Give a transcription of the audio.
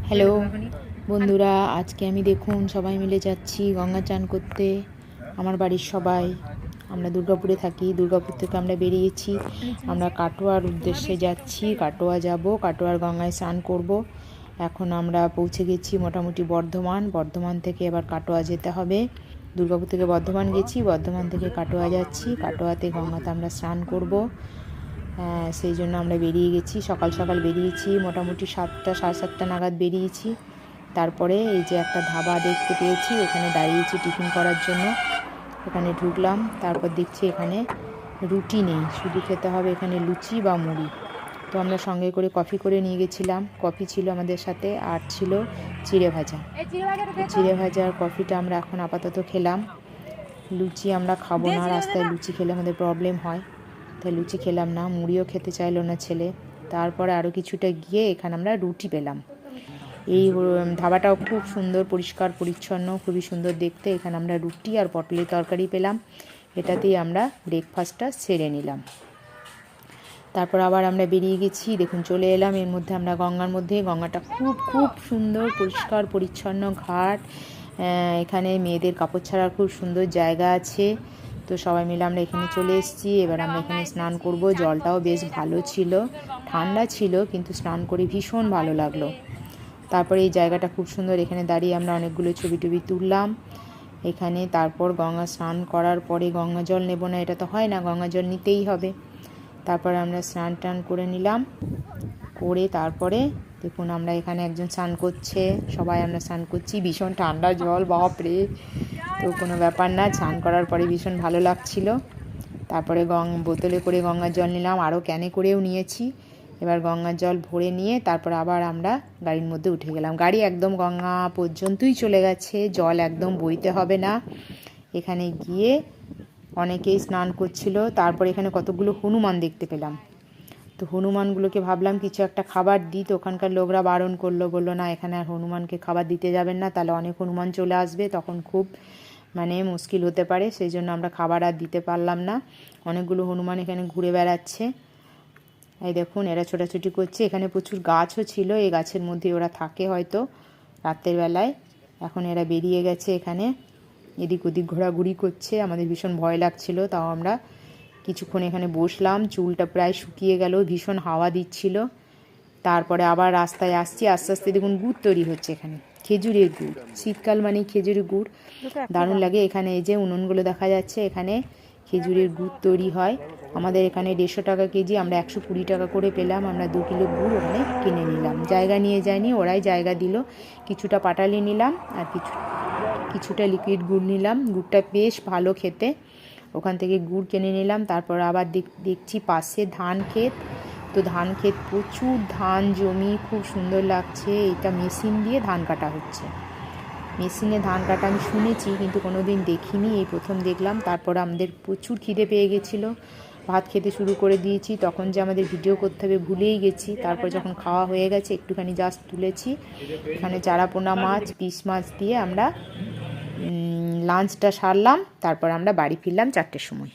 Hello বন্ধুরা, আজকে আমি দেখুন সবাই মিলে যাচ্ছি গঙ্গা চান করতে। আমার বাড়ির সবাই, আমরা দুর্গাপুরে থাকি। দুর্গাপুর থেকে আমরা বেরিয়েছি, আমরা কাটোয়ার উদ্দেশ্যে যাচ্ছি। কাটোয়া যাব, কাটোয়ার গঙ্গায় স্নান করব। এখন আমরা পৌঁছে গেছি মোটামুটি বর্ধমান থেকে এবার কাটোয়া যেতে হবে। দুর্গাপুর থেকে বর্ধমান গেছি, বর্ধমান থেকে কাটোয়া যাচ্ছি। কাটোয়াতে গঙ্গাতে আমরা স্নান করব। সেই জন্য আমরা বেরিয়ে গেছি, সকাল সকাল বেরিয়েছি, মোটামুটি 7টা সাড়ে 7টা নাগাদ বেরিয়েছি। তারপরে এই যে একটা ধাবা দেখতে পেয়েছি, এখানে দাঁড়িয়েছি টিফিন করার জন্য। এখানে ঢুকলাম, তারপর দেখছি এখানে রুটি নেই, শুধু খেতে হবে এখানে লুচি বা মুড়ি। তো আমরা সঙ্গে করে কফি করে নিয়ে গেছিলাম, কফি ছিল আমাদের সাথে, আর ছিল চিড়ে ভাজা। চিড়ে ভাজা আর কফিটা আমরা এখন আপাতত খেলাম। লুচি আমরা খাবো না, রাস্তায় লুচি খেলে আমাদের প্রবলেম হয়, তাই লুচি খেলাম না। মুড়িও খেতে চাইলো না ছেলে। তারপরে আরও কিছুটা গিয়ে এখানে আমরা রুটি পেলাম। এই ধাবাটাও খুব সুন্দর, পরিষ্কার পরিচ্ছন্ন, খুবই সুন্দর দেখতে। এখানে আমরা রুটি আর পটলের তরকারি পেলাম। এটাতেই আমরা ব্রেকফাস্টটা সেরে নিলাম। তারপর আবার আমরা বেরিয়ে গেছি, দেখুন চলে এলাম এর মধ্যে আমরা গঙ্গার মধ্যে। গঙ্গাটা খুব খুব সুন্দর, পরিষ্কার পরিচ্ছন্ন ঘাট। এখানে মেয়েদের কাপড় ছাড়ার খুব সুন্দর জায়গা আছে। তো সবাই মিলে আমরা এখানে চলে এসেছি। এবার আমরা এখানে স্নান করব। জলটাও বেশ ভালো ছিল, ঠান্ডা ছিল, কিন্তু স্নান করে ভীষণ ভালো লাগলো। তারপরে এই জায়গাটা খুব সুন্দর, এখানে দাঁড়িয়ে আমরা অনেকগুলো ছবি টবি তুললাম এখানে। তারপর গঙ্গা স্নান করার পরে গঙ্গা জল নেব না, এটা তো হয় না, গঙ্গা জল নিতেই হবে। তারপরে আমরা স্নান টান করে নিলাম, করে তারপরে দেখুন আমরা এখানে একজন স্নান করছে, সবাই আমরা স্নান করছি। ভীষণ ঠান্ডা জল, বাপরে! তো কোনো ব্যাপার না, স্নান করার পরে ভীষণ ভালো লাগছিল। তারপরে বোতলে করে গঙ্গার জল নিলাম, আরও ক্যানে করেও নিয়েছি। এবার গঙ্গার জল ভরে নিয়ে তারপর আবার আমরা গাড়ির মধ্যে উঠে গেলাম। গাড়ি একদম গঙ্গা পর্যন্তই চলে গেছে, জল একদম বইতে হবে না। এখানে গিয়ে অনেকেই স্নান করছিল। তারপর এখানে কতগুলো হনুমান দেখতে পেলাম। তো হনুমানগুলোকে ভাবলাম কিছু একটা খাবার দিই, তো ওখানকার লোকরা বারণ করলো, বললো না এখানে আর হনুমানকে খাবার দিতে যাবেন না, তাহলে অনেক হনুমান চলে আসবে, তখন খুব মুশকিল হতে পারে। সেই জন্য আমরা খাবার আর দিতে পারলাম না। অনেকগুলো হনুমান এখানে ঘুরে বেড়াচ্ছে, এই দেখুন এরা ছোটাছুটি করছে। এখানে প্রচুর গাছও ছিল, এই গাছের মধ্যে ওরা থাকে হয়তো রাতের বেলায়। এখন এরা বেরিয়ে গেছে, এখানে এদিক ওদিক ঘোরাঘুরি করছে। আমাদের ভীষণ ভয় লাগছিল, তাও আমরা কিছুক্ষণ এখানে বসলাম। চুলটা প্রায় শুকিয়ে গেল, ভীষণ হাওয়া দিচ্ছিল। তারপরে আবার রাস্তায় আসছি, আস্তে আস্তে দেখুন গুড় তৈরি হচ্ছে এখানে, খেজুরের গুড়। শীতকাল মানে খেজুরের গুড়, দারুণ লাগে। এখানে এই যে উনুনগুলো দেখা যাচ্ছে, এখানে খেজুরের গুড় তৈরি হয়। আমাদের এখানে 150 টাকা কেজি, আমরা 120 টাকা করে পেলাম। আমরা 2 কিলো গুড় ওখানে কিনে নিলাম, জায়গা নিয়ে যায়নি, ওরাই জায়গা দিল। কিছুটা পাটালি নিলাম আর কিছুটা লিকুইড গুড় নিলাম। গুড়টা বেশ ভালো খেতে, ওখান থেকে গুড় কিনে নিলাম। তারপর আবার দেখছি পাশে ধান ক্ষেত, তো ধান ক্ষেত, প্রচুর ধান জমি, খুব সুন্দর লাগছে। এটা মেশিন দিয়ে ধান কাটা হচ্ছে, মেশিনে ধান কাটা আমি শুনেছি কিন্তু কোনো দিন দেখিনি, এই প্রথম দেখলাম। তারপর আমাদের প্রচুর খিদে পেয়ে গেছিলো, ভাত খেতে শুরু করে দিয়েছি। তখন যে আমাদের ভিডিও করতে হবে ভুলেই গেছি। তারপর যখন খাওয়া হয়ে গেছে একটুখানি জাস্ট তুলেছি। এখানে চারাপোনা মাছ, পিস মাছ দিয়ে আমরা লাঞ্চটা সারলাম। তারপর আমরা বাড়ি ফিরলাম 4টের সময়।